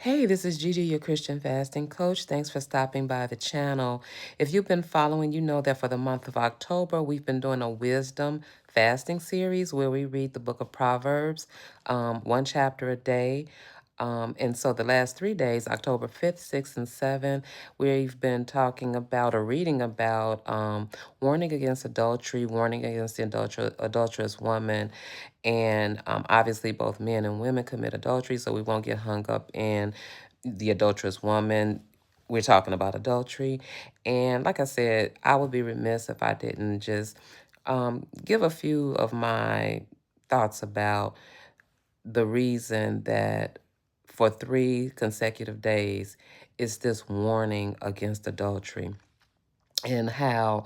Hey, this is Gigi, your Christian fasting coach. Thanks for stopping by the channel. If you've been following, you know that for the month of October, we've been doing a wisdom fasting series where we read the book of Proverbs, one chapter a day. And so the last 3 days, October 5th, 6th, and 7th, we've been talking about or reading about warning against adultery, warning against the adulterous woman, and obviously, both men and women commit adultery, so we won't get hung up in the adulterous woman. We're talking about adultery. And like I said, I would be remiss if I didn't just give a few of my thoughts about the reason that for 3 consecutive days is this warning against adultery and how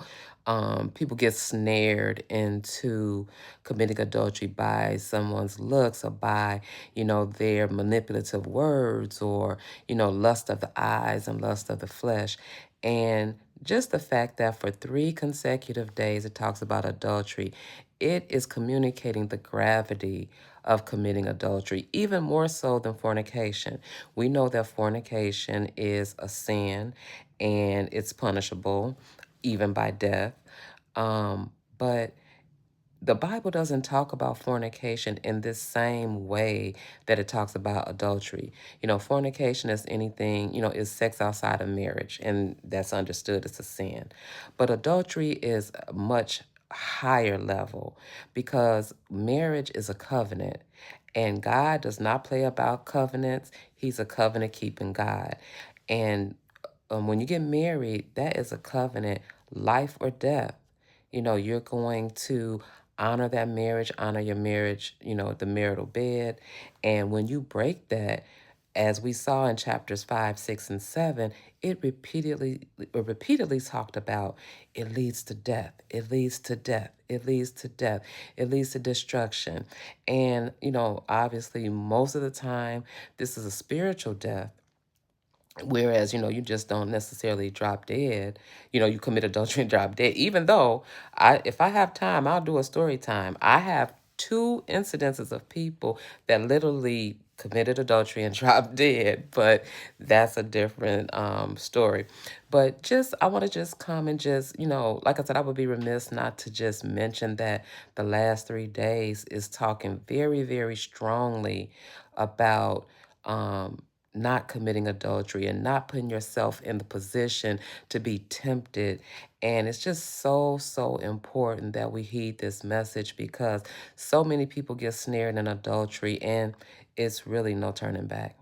people get snared into committing adultery by someone's looks or by, their manipulative words or, lust of the eyes and lust of the flesh. And just the fact that for 3 consecutive days it talks about adultery, it is communicating the gravity of committing adultery, even more so than fornication. We know that fornication is a sin and it's punishable even by death. But the Bible doesn't talk about fornication in this same way that it talks about adultery. Fornication is anything, is sex outside of marriage, and that's understood as a sin. But adultery is a much higher level because marriage is a covenant, and God does not play about covenants. He's a covenant keeping God. And when you get married, that is a covenant, life or death. You're going to honor that marriage, honor your marriage, the marital bed. And when you break that, as we saw in chapters 5, 6, and 7, it repeatedly talked about it leads to death. It leads to death. It leads to death. It leads to destruction. And, obviously, most of the time, this is a spiritual death. Whereas, you just don't necessarily drop dead. You commit adultery and drop dead. Even though if I have time, I'll do a story time. I have 2 incidences of people that literally committed adultery and dropped dead, but that's a different story. But I want to just come and just, like I said, I would be remiss not to just mention that the last 3 days is talking very, very strongly about not committing adultery and not putting yourself in the position to be tempted. And it's just so, so important that we heed this message because so many people get snared in adultery and it's really no turning back.